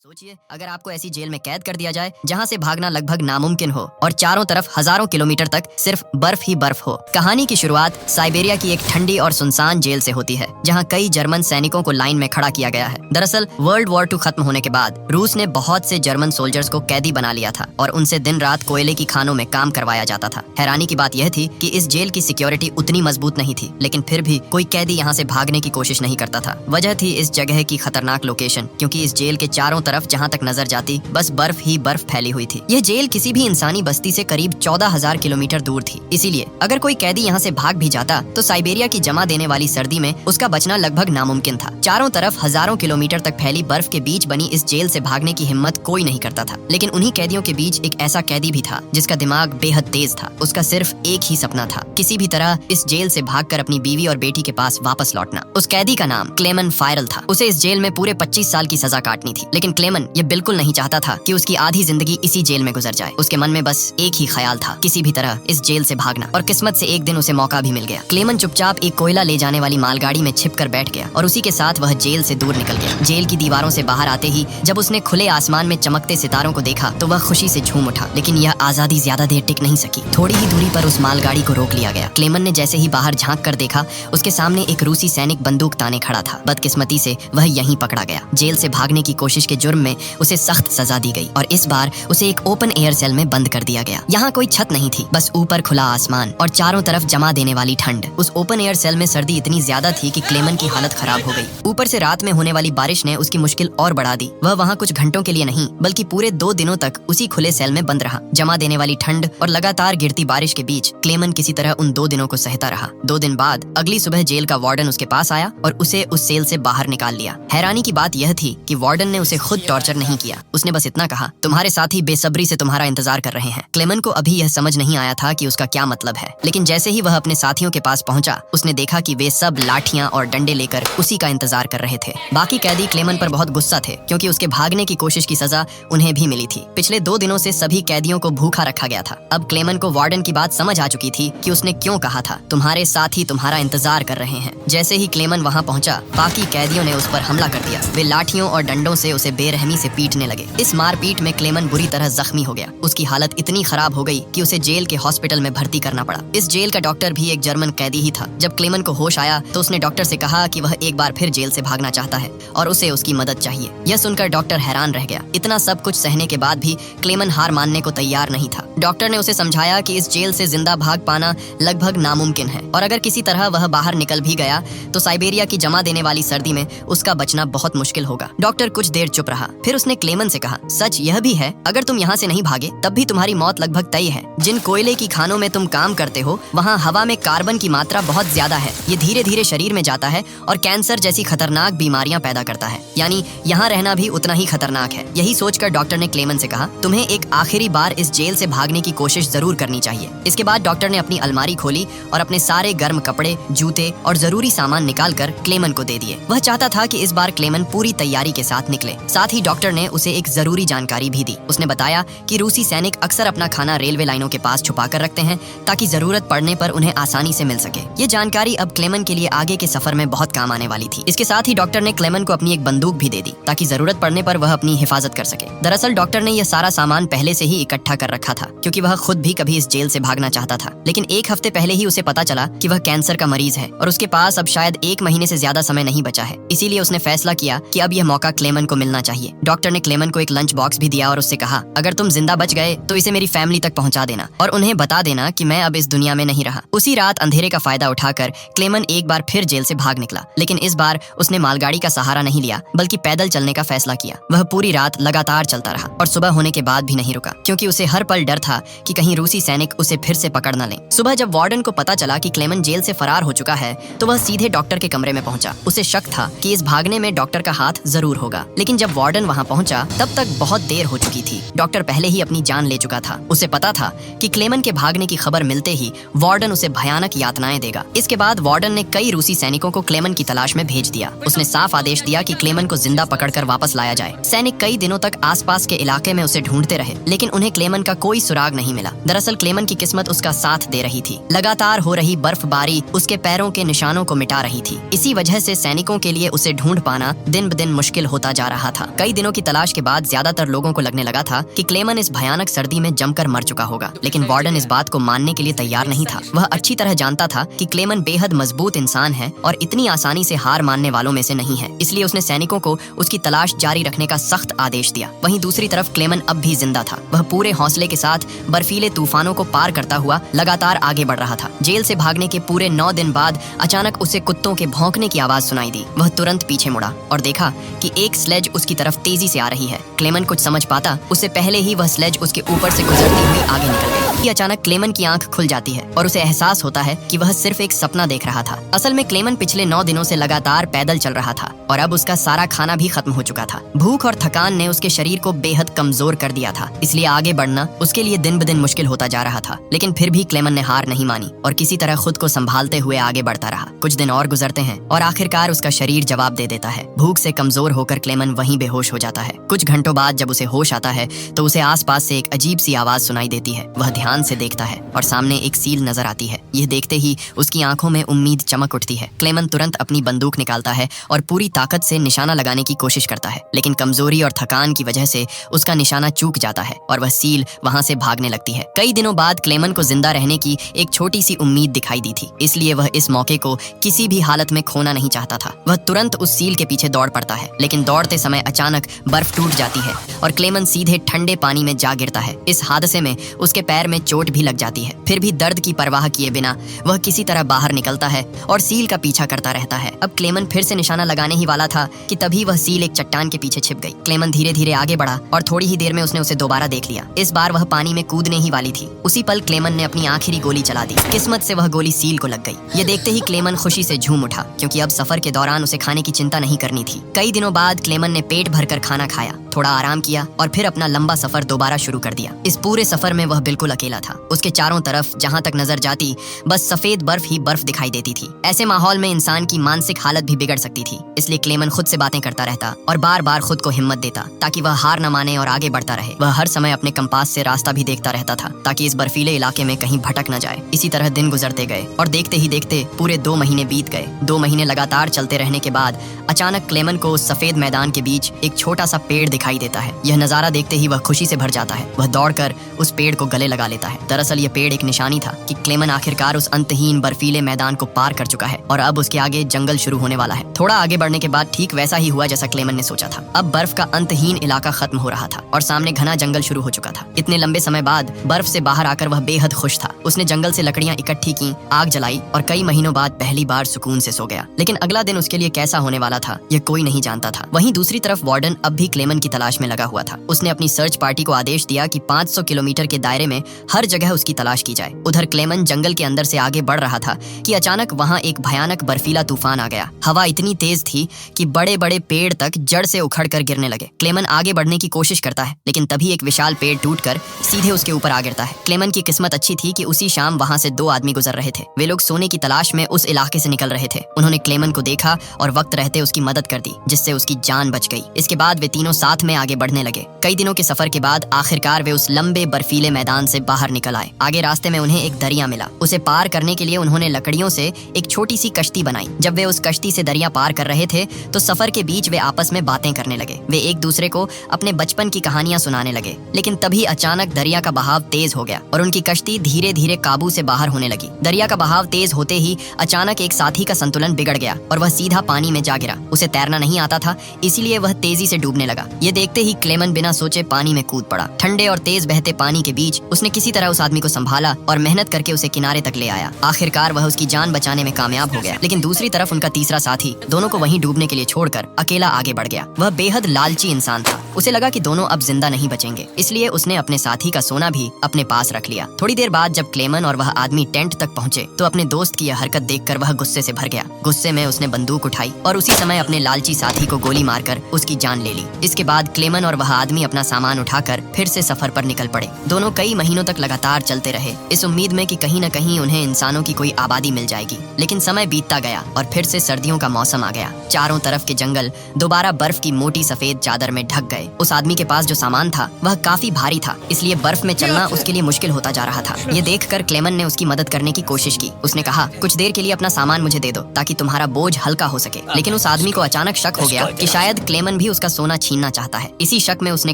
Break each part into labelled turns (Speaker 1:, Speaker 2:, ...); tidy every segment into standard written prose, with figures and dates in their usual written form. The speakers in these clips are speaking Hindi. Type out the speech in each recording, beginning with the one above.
Speaker 1: सोचिए अगर आपको ऐसी जेल में कैद कर दिया जाए जहां से भागना लगभग नामुमकिन हो और चारों तरफ हजारों किलोमीटर तक सिर्फ बर्फ ही बर्फ हो। कहानी की शुरुआत साइबेरिया की एक ठंडी और सुनसान जेल से होती है जहां कई जर्मन सैनिकों को लाइन में खड़ा किया गया है। दरअसल वर्ल्ड वॉर 2 खत्म होने के बाद रूस ने बहुत से जर्मन सोल्जर्स को कैदी बना लिया था और उनसे दिन रात कोयले की खानों में काम करवाया जाता था। हैरानी की बात यह थी कि इस जेल की सिक्योरिटी उतनी मजबूत नहीं थी, लेकिन फिर भी कोई कैदी यहाँ से भागने की कोशिश नहीं करता था। वजह थी इस जगह की खतरनाक लोकेशन, क्योंकि इस जेल के चारों तरफ जहाँ तक नजर जाती बस बर्फ ही बर्फ फैली हुई थी। यह जेल किसी भी इंसानी बस्ती से करीब 14,000 किलोमीटर दूर थी। इसीलिए अगर कोई कैदी यहाँ से भाग भी जाता तो साइबेरिया की जमा देने वाली सर्दी में उसका बचना लगभग नामुमकिन था। चारों तरफ हजारों किलोमीटर तक फैली बर्फ के बीच बनी इस जेल से भागने की हिम्मत कोई नहीं करता था। लेकिन उन्हीं कैदियों के बीच एक ऐसा कैदी भी था जिसका दिमाग बेहद तेज था। उसका सिर्फ एक ही सपना था, किसी भी तरह इस जेल से भागकर अपनी बीवी और बेटी के पास वापस लौटना। उस कैदी का नाम क्लेमन फायरल था। उसे इस जेल में पूरे 25 साल की सजा काटनी थी, लेकिन क्लेमन ये बिल्कुल नहीं चाहता था कि उसकी आधी जिंदगी इसी जेल में गुजर जाए। उसके मन में बस एक ही ख्याल था, किसी भी तरह इस जेल से भागना। और किस्मत से एक दिन उसे मौका भी मिल गया। क्लेमन चुपचाप एक कोयला ले जाने वाली मालगाड़ी में छिपकर बैठ गया और उसी के साथ वह जेल से दूर निकल गया। जेल की दीवारों से बाहर आते ही जब उसने खुले आसमान में चमकते सितारों को देखा तो वह खुशी से झूम उठा। लेकिन यह आजादी ज्यादा देर टिक नहीं सकी। थोड़ी ही दूरी पर उस मालगाड़ी को रोक लिया गया। क्लेमन ने जैसे ही बाहर झांक कर देखा, उसके सामने एक रूसी सैनिक बंदूक ताने खड़ा था। बदकिस्मती से वह यहीं पकड़ा गया। जेल से भागने की कोशिश के जुर्म में उसे सख्त सजा दी गई और इस बार उसे एक ओपन एयर सेल में बंद कर दिया गया। यहाँ कोई छत नहीं थी, बस ऊपर खुला आसमान और चारों तरफ जमा देने वाली ठंड। उस ओपन एयर सेल में सर्दी इतनी ज्यादा थी कि क्लेमन की हालत खराब हो गई। ऊपर से रात में होने वाली बारिश ने उसकी मुश्किल और बढ़ा दी। वह वहाँ कुछ घंटों के लिए नहीं बल्कि पूरे 2 दिनों तक उसी खुले सेल में बंद रहा। जमा देने वाली ठंड और लगातार गिरती बारिश के बीच क्लेमन किसी तरह उन 2 दिनों को सहता रहा। 2 दिन बाद अगली सुबह जेल का वार्डन उसके पास आया और उसे उस सेल से बाहर निकाल लिया। हैरानी की बात यह थी कि वार्डन ने उसे खुद टॉर्चर नहीं किया। उसने बस इतना कहा, तुम्हारे साथी बेसब्री से तुम्हारा इंतजार कर रहे हैं। क्लेमन को अभी यह समझ नहीं आया था कि उसका क्या मतलब है, लेकिन जैसे ही वह अपने साथियों के पास पहुंचा, उसने देखा कि वे सब लाठियां और डंडे लेकर उसी का इंतजार कर रहे थे। बाकी कैदी क्लेमन पर बहुत गुस्सा थे, क्योंकि उसके भागने की कोशिश की सजा उन्हें भी मिली थी। पिछले 2 दिनों से सभी कैदियों को भूखा रखा गया था। अब क्लेमन को वार्डन की बात समझ आ चुकी थी कि उसने क्यों कहा था, तुम्हारे साथी तुम्हारा इंतजार कर रहे हैं। जैसे ही क्लेमन वहाँ पहुंचा, बाकी कैदियों ने उस पर हमला कर दिया। वे लाठियों और डंडों से उसे बेरहमी से पीटने लगे। इस मारपीट में क्लेमन बुरी तरह जख्मी हो गया। उसकी हालत इतनी खराब हो गई कि उसे जेल के हॉस्पिटल में भर्ती करना पड़ा। इस जेल का डॉक्टर भी एक जर्मन कैदी ही था। जब क्लेमन को होश आया तो उसने डॉक्टर से कहा कि वह एक बार फिर जेल से भागना चाहता है और उसे उसकी मदद चाहिए। यह सुनकर डॉक्टर हैरान रह गया। इतना सब कुछ सहने के बाद भी क्लेमन हार मानने को तैयार नहीं था। डॉक्टर ने उसे समझाया कि इस जेल से जिंदा भाग पाना लगभग नामुमकिन है और अगर किसी तरह वह बाहर निकल भी गया तो साइबेरिया की जमा देने वाली सर्दी में उसका बचना बहुत मुश्किल होगा। डॉक्टर कुछ देर चुप रहा, फिर उसने क्लेमन से कहा, सच यह भी है, अगर तुम यहाँ से नहीं भागे तब भी तुम्हारी मौत लगभग तय है। जिन कोयले की खानों में तुम काम करते हो वहाँ हवा में कार्बन की मात्रा बहुत ज्यादा है। ये धीरे धीरे शरीर में जाता है और कैंसर जैसी खतरनाक बीमारियां पैदा करता है, यानी यहाँ रहना भी उतना ही खतरनाक है। यही सोचकर डॉक्टर ने क्लेमन से कहा, तुम्हें एक आखिरी बार इस जेल से भागने की कोशिश जरूर करनी चाहिए। इसके बाद डॉक्टर ने अपनी अलमारी खोली और अपने सारे गर्म कपड़े, जूते और जरूरी सामान निकाल कर क्लेमन को दे दिए। वह चाहता था कि इस बार क्लेमन पूरी तैयारी के साथ निकले। साथ ही डॉक्टर ने उसे एक जरूरी जानकारी भी दी। उसने बताया कि रूसी सैनिक अक्सर अपना खाना रेलवे लाइनों के पास छुपा कर रखते हैं ताकि जरूरत पड़ने पर उन्हें आसानी से मिल सके। ये जानकारी अब क्लेमन के लिए आगे के सफर में बहुत काम आने वाली थी। इसके साथ ही डॉक्टर ने क्लेमन को अपनी एक बंदूक भी दे दी ताकि जरूरत पड़ने पर वह अपनी हिफाजत कर सके। दरअसल डॉक्टर ने यह सारा सामान पहले से ही इकट्ठा कर रखा था, क्योंकि वह खुद भी कभी इस जेल से भागना चाहता था। लेकिन 1 हफ्ते पहले ही उसे पता चला कि वह कैंसर का मरीज है और उसके पास अब शायद 1 महीने से ज्यादा समय नहीं बचा है। इसीलिए उसने फैसला किया कि अब यह मौका क्लेमन को मिलना चाहिए। डॉक्टर ने क्लेमन को एक लंच बॉक्स भी दिया और उससे कहा, अगर तुम जिंदा बच गए तो इसे मेरी फैमिली तक पहुंचा देना और उन्हें बता देना कि मैं अब इस दुनिया में नहीं रहा। उसी रात अंधेरे का फायदा उठाकर क्लेमन एक बार फिर जेल से भाग निकला, लेकिन इस बार उसने मालगाड़ी का सहारा नहीं लिया बल्कि पैदल चलने का फैसला किया। वह पूरी रात लगातार चलता रहा और सुबह होने के बाद भी नहीं रुका, क्योंकि उसे हर पल डर था कि कहीं रूसी सैनिक उसे फिर से पकड़ न लें। सुबह जब वार्डन को पता चला कि क्लेमन जेल से फरार हो चुका है तो वह सीधे डॉक्टर के कमरे में पहुंचा। उसे शक था कि इस भागने में डॉक्टर का हाथ जरूर होगा, लेकिन जब वार्डन वहां पहुंचा तब तक बहुत देर हो चुकी थी। डॉक्टर पहले ही अपनी जान ले चुका था। उसे पता था कि क्लेमन के भागने की खबर मिलते ही वार्डन उसे भयानक यातनाएं देगा। इसके बाद वार्डन ने कई रूसी सैनिकों को क्लेमन की तलाश में भेज दिया। उसने साफ आदेश दिया कि क्लेमन को जिंदा पकड़कर वापस लाया जाए। सैनिक कई दिनों तक आसपास के इलाके में उसे ढूंढते रहे, लेकिन उन्हें क्लेमन का कोई सुराग नहीं मिला। दरअसल क्लेमन की किस्मत उसका साथ दे रही थी। लगातार हो रही बर्फबारी उसके पैरों के निशानों को मिटा रही थी। इसी वजह से सैनिकों के लिए उसे ढूंढ पाना दिन ब दिन मुश्किल होता जा रहा था। कई दिनों की तलाश के बाद ज्यादातर लोगों को लगने लगा था कि क्लेमन इस भयानक सर्दी में जमकर मर चुका होगा, लेकिन वार्डन इस बात को मानने के लिए तैयार नहीं था। वह अच्छी तरह जानता था कि क्लेमन बेहद मजबूत इंसान है और इतनी आसानी से हार मानने वालों में से नहीं है, इसलिए उसने सैनिकों को उसकी तलाश जारी रखने का सख्त आदेश दिया। वहीं दूसरी तरफ क्लेमन अब भी जिंदा था। वह पूरे हौसले के साथ बर्फीले तूफानों को पार करता हुआ लगातार आगे बढ़ रहा था। जेल से भागने के पूरे 9 दिन बाद अचानक उसे कुत्तों के भौंकने की आवाज सुनाई दी। वह तुरंत पीछे मुड़ा और देखा कि एक स्लेज उसकी तरफ तेजी से आ रही है। क्लेमन कुछ समझ पाता उससे पहले ही वह स्लेज उसके ऊपर से गुजरती हुई आगे निकल गई। अचानक क्लेमन की आंख खुल जाती है और उसे एहसास होता है कि वह सिर्फ एक सपना देख रहा था। असल में क्लेमन पिछले 9 दिनों से लगातार पैदल चल रहा था और अब उसका सारा खाना भी खत्म हो चुका था। भूख और थकान ने उसके शरीर को बेहद कमजोर कर दिया था, इसलिए आगे बढ़ना उसके लिए दिन ब दिन मुश्किल होता जा रहा था। लेकिन फिर भी क्लेमन ने हार नहीं मानी और किसी तरह खुद को संभालते हुए आगे बढ़ता रहा। कुछ दिन और गुजरते हैं और आखिरकार उसका शरीर जवाब दे देता है। भूख से कमजोर होकर क्लेमन वहीं बेहोश हो जाता है। कुछ घंटों बाद जब उसे होश आता है तो उसे आसपास से एक अजीब सी आवाज सुनाई देती है। वह ध्यान से देखता है और सामने एक सील नजर आती है। यह देखते ही उसकी आंखों में उम्मीद चमक उठती है। क्लेमन तुरंत अपनी बंदूक निकालता है और पूरी ताकत से निशाना लगाने की कोशिश करता है, लेकिन कमजोरी और थकान की वजह से उसका निशाना चूक जाता है और वह सील वहां से भागने लगती है। कई दिनों बाद क्लेमन को जिंदा रहने की एक छोटी सी उम्मीद दिखाई दी थी, इसलिए वह इस मौके को किसी भी हालत में खोना नहीं चाहता था। वह तुरंत उस सील के पीछे दौड़ पड़ता है, लेकिन दौड़ते समय अचानक बर्फ टूट जाती है और क्लेमन सीधे ठंडे पानी में जा गिरता है। इस हादसे में उसके पैर में चोट भी लग जाती है। फिर भी दर्द की परवाह किए बिना वह किसी तरह बाहर निकलता है और सील का पीछा करता रहता है। अब क्लेमन फिर से निशाना लगाने ही वाला था कि तभी वह सील एक चट्टान के पीछे छिप गई। क्लेमन धीरे धीरे आगे बढ़ा और थोड़ी ही देर में उसने उसे दोबारा देख लिया। इस बार वह पानी में कूदने ही वाली थी। उसी पल क्लेमन ने अपनी आखिरी गोली चला दी। किस्मत से वह गोली सील को लग गई। ये देखते ही क्लेमन खुशी से झूम उठा, क्योंकि अब सफर के दौरान उसे खाने की चिंता नहीं करनी थी। कई दिनों बाद क्लेमन ने पेट भरकर खाना खाया, थोड़ा आराम किया और फिर अपना लंबा सफर दोबारा शुरू कर दिया। इस पूरे सफर में वह बिल्कुल अकेला था। उसके चारों तरफ जहां तक नजर जाती बस सफेद बर्फ ही बर्फ दिखाई देती थी। ऐसे माहौल में इंसान की मानसिक हालत भी बिगड़ सकती थी, इसलिए क्लेमन खुद से बातें करता रहता और बार बार खुद को हिम्मत देता ताकि वह हार न माने और आगे बढ़ता रहे। वह हर समय अपने कंपास से रास्ता भी देखता रहता था ताकि इस बर्फीले इलाके में कहीं भटक न जाए। इसी तरह दिन गुजरते गए और देखते ही देखते पूरे 2 महीने बीत गए। 2 महीने लगातार चलते रहने के बाद अचानक क्लेमन को उस सफेद मैदान के बीच एक छोटा सा पेड़ दिखाई देता है। यह नजारा देखते ही वह खुशी से भर जाता है। वह दौड़कर उस पेड़ को गले लगा लेता है। दरअसल यह पेड़ एक निशानी था कि क्लेमन आखिरकार उस अंतहीन बर्फीले मैदान को पार कर चुका है और अब उसके आगे जंगल शुरू होने वाला है। थोड़ा आगे बढ़ने के बाद ठीक वैसा ही हुआ जैसा क्लेमन ने सोचा था। अब बर्फ का अंतहीन इलाका खत्म हो रहा था और सामने घना जंगल शुरू हो चुका था। इतने लंबे समय बाद बर्फ से बाहर आकर वह बेहद खुश था। उसने जंगल से लकड़ियां इकट्ठी की, आग जलाई और कई महीनों बाद पहली बार सुकून से सो गया। लेकिन अगला दिन उसके लिए कैसा होने वाला था यह कोई नहीं जानता था। वहीं दूसरी तरफ वार्डन अब भी क्लेमन की तलाश में लगा हुआ था। उसने अपनी सर्च पार्टी को आदेश दिया कि 500 किलोमीटर के दायरे में हर जगह उसकी तलाश की जाए। उधर क्लेमन जंगल के अंदर से आगे बढ़ रहा था कि अचानक वहां एक भयानक बर्फीला तूफान आ गया। हवा इतनी तेज थी कि बड़े बड़े पेड़ तक जड़ से उखड़कर गिरने लगे। क्लेमन आगे बढ़ने की कोशिश करता है, लेकिन तभी एक विशाल पेड़ टूटकर सीधे उसके ऊपर आ गिरता है। क्लेमन की किस्मत अच्छी थी कि उसी शाम वहां से 2 आदमी गुजर रहे थे। वे लोग सोने की तलाश में उस इलाके से निकल रहे थे। उन्होंने क्लेमन को देखा और वक्त रहते उसकी मदद कर दी, जिससे उसकी जान बच गई। इसके बाद वे तीनों साथ में आगे बढ़ने लगे। कई दिनों के सफर के बाद आखिरकार वे उस लंबे बर्फीले मैदान से बाहर निकल आए। आगे रास्ते में उन्हें एक दरिया मिला। उसे पार करने के लिए उन्होंने लकड़ियों से एक छोटी सी कश्ती बनाई। जब वे उस कश्ती से दरिया पार कर रहे थे तो सफर के बीच वे आपस में बातें करने लगे। वे एक दूसरे को अपने बचपन की कहानियां सुनाने लगे। लेकिन तभी अचानक दरिया का बहाव तेज हो गया और उनकी कश्ती धीरे धीरे काबू से बाहर होने लगी। दरिया का बहाव तेज होते ही अचानक एक साथी का संतुलन बिगड़ गया और वह सीधा पानी में जा गिरा। उसे तैरना नहीं आता था, इसीलिए वह तेजी से डूबने लगा। ये देखते ही क्लेमन बिना सोचे पानी में कूद पड़ा। ठंडे और तेज बहते पानी के बीच उसने किसी तरह उस आदमी को संभाला और मेहनत करके उसे किनारे तक ले आया। आखिरकार वह उसकी जान बचाने में कामयाब हो गया। लेकिन दूसरी तरफ उनका तीसरा साथी दोनों को वहीं डूबने के लिए छोड़कर अकेला आगे बढ़ गया। वह बेहद लालची इंसान था। उसे लगा कि दोनों अब जिंदा नहीं बचेंगे, इसलिए उसने अपने साथी का सोना भी अपने पास रख लिया। थोड़ी देर बाद जब क्लेमन और वह आदमी टेंट तक पहुंचे तो अपने दोस्त की यह हरकत देखकर वह गुस्से से भर गया। गुस्से में उसने बंदूक उठाई और उसी समय अपने लालची साथी को गोली मारकर उसकी जान ले ली। इसके बाद क्लेमन और वह आदमी अपना सामान उठाकर फिर से सफर पर निकल पड़े। दोनों कई महीनों तक लगातार चलते रहे, इस उम्मीद में कि कहीं न कहीं उन्हें इंसानों की कोई आबादी मिल जाएगी। लेकिन समय बीतता गया और फिर से सर्दियों का मौसम आ गया। चारों तरफ के जंगल दोबारा बर्फ की मोटी सफेद चादर में ढक गए। गए। उस आदमी के पास जो सामान था वह काफी भारी था, इसलिए बर्फ में चलना उसके लिए मुश्किल होता जा रहा था। ये देखकर क्लेमन ने उसकी मदद करने की कोशिश की। उसने कहा, कुछ देर के लिए अपना सामान मुझे दे दो ताकि तुम्हारा बोझ हल्का हो सके। लेकिन उस आदमी को अचानक शक हो गया कि शायद क्लेमन भी उसका सोना छीनना चाहता है। इसी शक में उसने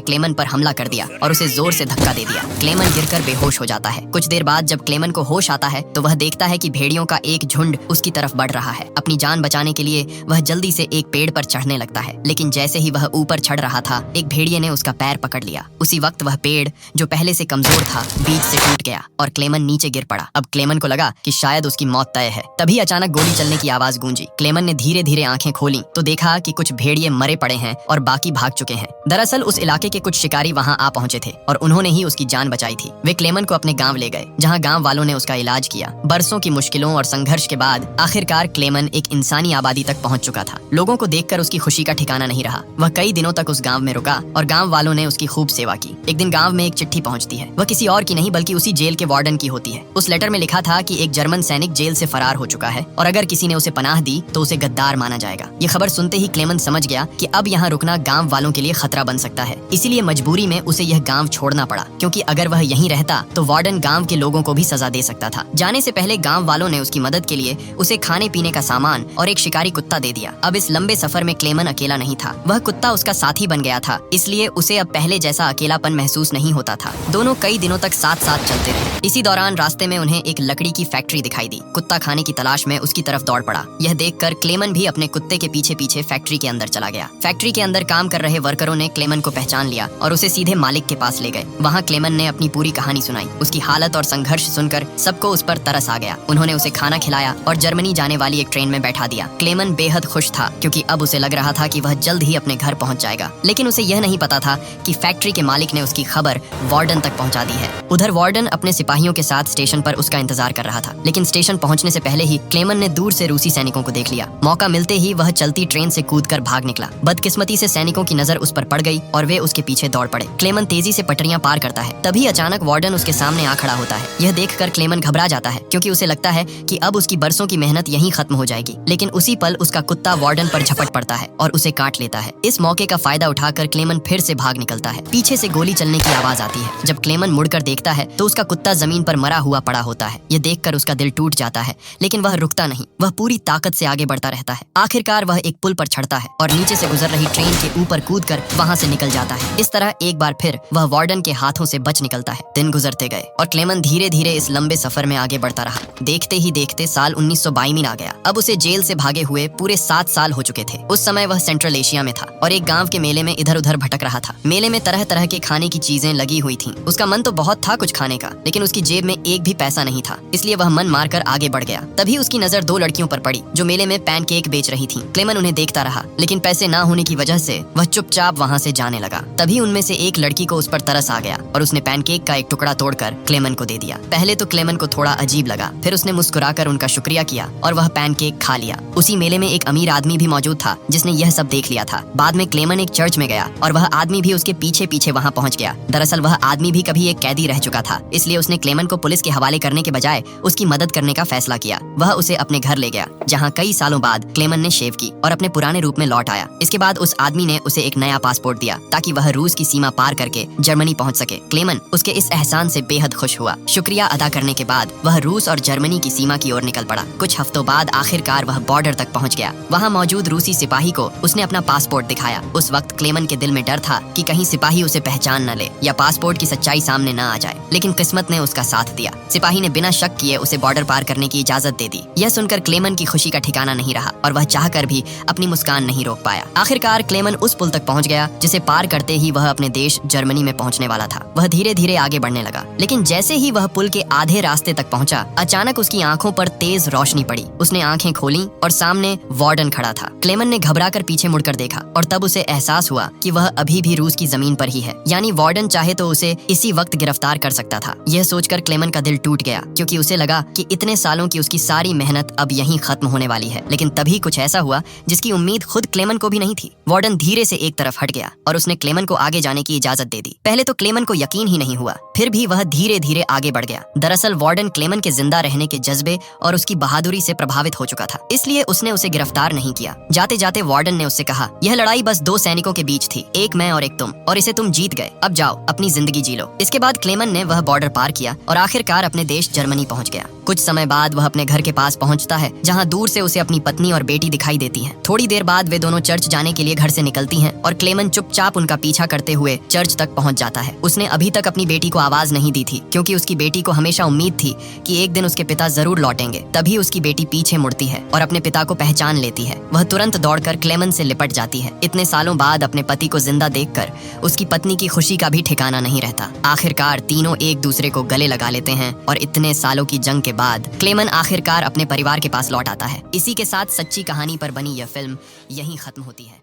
Speaker 1: क्लेमन पर हमला कर दिया और उसे जोर से धक्का दे दिया। क्लेमन गिरकर बेहोश हो जाता है। कुछ देर बाद जब क्लेमन को होश आता है तो वह देखता है कि भेड़ियों का एक झुंड उसकी तरफ बढ़ रहा है। अपनी जान बचाने के लिए वह जल्दी से एक पेड़ पर चढ़ने लगता है, लेकिन जैसे ही वह ऊपर चढ़ रहा था एक भेड़िए ने उसका पैर पकड़ लिया। उसी वक्त वह पेड़ जो पहले से कमजोर था बीच से टूट गया और क्लेमन नीचे गिर पड़ा। अब क्लेमन को लगा कि शायद उसकी मौत तय है। तभी अचानक गोली चलने की आवाज गूंजी। क्लेमन ने धीरे धीरे आंखें खोली तो देखा कि कुछ भेड़िए मरे पड़े हैं और बाकी भाग चुके हैं। दरअसल उस इलाके के कुछ शिकारी वहां आ पहुंचे थे और उन्होंने ही उसकी जान बचाई थी। वे क्लेमन को अपने गांव ले गए, जहां गांव वालों ने उसका इलाज किया। बरसों की मुश्किलों और संघर्ष के बाद आखिरकार क्लेमन एक इंसानी आबादी तक पहुंच चुका था। लोगों को देखकर उसकी खुशी का ठिकाना नहीं रहा। वह कई दिनों तक उस गांव में रुका और गांव वालों ने उसकी खूब सेवा की। एक दिन गांव में एक चिट्ठी पहुंचती है। वह किसी और की नहीं बल्कि उसी जेल के वार्डन की होती है। उस लेटर में लिखा था कि एक जर्मन सैनिक जेल से फरार हो चुका है और अगर किसी ने उसे पनाह दी तो उसे गद्दार माना जाएगा। ये खबर सुनते ही क्लेमन समझ गया कि अब यहाँ रुकना गांव वालों के लिए खतरा बन सकता है। इसीलिए मजबूरी में उसे यह गांव छोड़ना पड़ा, क्योंकि अगर वह यहीं रहता तो वार्डन गांव के लोगों को भी सजा दे सकता था। जाने से पहले गांव वालों ने उसकी मदद के लिए उसे खाने पीने का सामान और एक शिकारी कुत्ता दे दिया। अब इस लंबे सफर में क्लेमन अकेला नहीं था। वह कुत्ता उसका साथी बन गया था, इसलिए उसे अब पहले जैसा अकेलापन महसूस नहीं होता था। दोनों कई दिनों तक साथ साथ चलते रहे। इसी दौरान रास्ते में उन्हें एक लकड़ी की फैक्ट्री दिखाई दी। कुत्ता खाने की तलाश में उसकी तरफ दौड़ पड़ा। यह देखकर क्लेमन भी अपने कुत्ते के पीछे पीछे फैक्ट्री के अंदर चला गया। फैक्ट्री के अंदर काम कर रहे वर्करों ने क्लेमन को पहचान लिया और उसे सीधे मालिक के पास ले गए। वहाँ क्लेमन ने अपनी पूरी कहानी सुनाई। उसकी हालत और संघर्ष सुनकर सबको उस पर तरस आ गया। उन्होंने उसे खाना खिलाया और जर्मनी जाने वाली एक ट्रेन में बैठा दिया। क्लेमन बेहद खुश था, क्योंकि अब उसे लग रहा था कि वह जल्द ही अपने घर पहुंच जाएगा। लेकिन उसे यह नहीं पता था कि फैक्ट्री के मालिक ने उसकी खबर वार्डन तक पहुंचा दी है। उधर वार्डन अपने सिपाहियों के साथ स्टेशन पर उसका इंतजार कर रहा था, लेकिन स्टेशन पहुंचने से पहले ही क्लेमन ने दूर से रूसी सैनिकों को देख लिया। मौका मिलते ही वह चलती ट्रेन से कूदकर भाग निकला। बदकिस्मती से सैनिकों की नजर उस पर पड़ गई और वे उसके पीछे दौड़ पड़े। क्लेमन तेजी से पटरियां पार करता है। तभी अचानक वार्डन उसके सामने आ खड़ा होता है। यह देखकर क्लेमन घबरा जाता है, क्योंकि उसे लगता है कि अब उसकी बरसों की मेहनत यहीं खत्म हो जाएगी। लेकिन उसी पल उसका कुत्ता वार्डन पर झपट पड़ता है और उसे काट लेता है। इस मौके का फायदा उठाकर क्लेमन फिर से भाग निकलता है। पीछे से गोली चलने की आवाज आती है। जब क्लेमन मुड़कर देखता है तो उसका कुत्ता जमीन पर मरा हुआ पड़ा होता है। यह देखकर उसका दिल टूट जाता है, लेकिन वह रुकता नहीं। वह पूरी ताकत से आगे बढ़ता रहता है। आखिरकार वह एक पुल पर चढ़ता है और नीचे से गुजर रही ट्रेन के ऊपर कूदकर वहां से निकल जाता है। इस तरह एक बार फिर वह वार्डन के हाथों से बच निकलता है। दिन गुजरते गए और क्लेमन धीरे धीरे इस लंबे सफर में आगे बढ़ता रहा। देखते ही देखते साल 1922 आ गया। अब उसे जेल से भागे हुए पूरे 7 साल हो चुके थे। उस समय वह सेंट्रल एशिया में था और एक गांव के मेले में इधर उधर भटक रहा था। मेले में तरह तरह के खाने की चीजें लगी हुई थीं। उसका मन तो बहुत था कुछ खाने का, लेकिन उसकी जेब में एक भी पैसा नहीं था, इसलिए वह मन मारकर आगे बढ़ गया। तभी उसकी नजर 2 लड़कियों पर पड़ी जो मेले में पैनकेक बेच रही थीं। क्लेमन उन्हें देखता रहा, लेकिन पैसे ना होने की वजह से वह चुपचाप वहां से जाने लगा। तभी उनमें से एक लड़की को उस पर तरस आ गया और उसने पैनकेक का एक टुकड़ा तोड़कर क्लेमन को दे दिया। पहले तो क्लेमन को थोड़ा अजीब लगा, फिर उसने मुस्कुराकर उनका शुक्रिया किया और वह पैनकेक खा लिया। उसी मेले में एक अमीर आदमी भी मौजूद था जिसने यह सब देख लिया था। बाद में क्लेमन एक चर्च में गया और वह आदमी भी उसके पीछे पीछे वहां पहुंच गया। दरअसल वह आदमी भी कभी एक कैदी रह चुका था, इसलिए उसने क्लेमन को पुलिस के हवाले करने के बजाय उसकी मदद करने का फैसला किया। वह उसे अपने घर ले गया, जहाँ कई सालों बाद क्लेमन ने शेव की और अपने पुराने रूप में लौट आया। इसके बाद उस आदमी ने उसे एक नया पासपोर्ट दिया ताकि वह रूस की सीमा पार करके जर्मनी पहुंच सके। क्लेमन उसके इस एहसान से बेहद खुश हुआ। शुक्रिया अदा करने के बाद वह रूस और जर्मनी की सीमा की ओर निकल पड़ा। कुछ हफ्तों बाद आखिरकार वह बॉर्डर तक पहुंच गया। वहां मौजूद रूसी सिपाही को उसने अपना पासपोर्ट दिखाया। उस वक्त क्लेमन के दिल में डर था कि कहीं सिपाही उसे पहचान न ले या पासपोर्ट की सच्चाई सामने न आ जाए, लेकिन किस्मत ने उसका साथ दिया। सिपाही ने बिना शक किए उसे बॉर्डर पार करने की इजाजत दे दी। यह सुनकर क्लेमन की खुशी का ठिकाना नहीं रहा और वह चाहकर भी अपनी मुस्कान नहीं रोक पाया। आखिरकार क्लेमन उस पुल तक पहुंच गया जिसे पार करते ही वह अपने देश जर्मनी में पहुंचने वाला था। वह धीरे धीरे आगे बढ़ने लगा, लेकिन जैसे ही वह पुल के आधे रास्ते तक पहुंचा, अचानक उसकी आंखों पर तेज रोशनी पड़ी। उसने आंखें खोली और सामने वार्डन खड़ा था। क्लेमन ने घबराकर पीछे मुड़कर देखा और तब उसे एहसास हुआ कि वह अभी भी रूस की जमीन पर ही है, यानी यानी वार्डन चाहे तो उसे इसी वक्त गिरफ्तार कर सकता था। यह सोचकर क्लेमन का दिल टूट गया, क्योंकि उसे लगा कि इतने सालों की उसकी सारी मेहनत अब यहीं खत्म होने वाली है। लेकिन तभी कुछ ऐसा हुआ जिसकी उम्मीद खुद क्लेमन को भी नहीं थी। वार्डन धीरे से एक तरफ हट गया और उसने क्लेमन को आगे जाने की इजाजत दे दी। पहले तो क्लेमन को यकीन ही नहीं हुआ, फिर भी वह धीरे धीरे आगे बढ़ गया। दरअसल वार्डन क्लेमन के जिंदा रहने के जज्बे और उसकी बहादुरी से प्रभावित हो चुका था, इसलिए उसने उसे गिरफ्तार नहीं किया। जाते जाते वार्डन ने उससे कहा, यह लड़ाई बस दो सैनिकों के बीच थी, एक मैं और एक तुम, और इसे तुम जीत गए। अब जाओ अपनी जिंदगी जी लो। इसके बाद क्लेमन ने वह बॉर्डर पार किया और आखिरकार अपने देश जर्मनी पहुंच गया। कुछ समय बाद वह अपने घर के पास पहुंचता है, जहां दूर से उसे अपनी पत्नी और बेटी दिखाई देती हैं। थोड़ी देर बाद वे दोनों चर्च जाने के लिए घर से निकलती हैं और क्लेमन चुपचाप उनका पीछा करते हुए चर्च तक पहुंच जाता है। उसने अभी तक अपनी बेटी को आवाज नहीं दी थी, क्योंकि उसकी बेटी को हमेशा उम्मीद थी कि एक दिन उसके पिता जरूर लौटेंगे। तभी उसकी बेटी पीछे मुड़ती है और अपने पिता को पहचान लेती है। वह तुरंत दौड़कर क्लेमन से लिपट जाती है। इतने सालों बाद अपने पति को जिंदा देखकर उसकी पत्नी की खुशी का भी ठिकाना नहीं रहता। आखिरकार तीनों एक दूसरे को गले लगा लेते हैं और इतने सालों की जंग के बाद क्लेमन आखिरकार अपने परिवार के पास लौट आता है। इसी के साथ सच्ची कहानी पर बनी यह फिल्म यहीं खत्म होती है।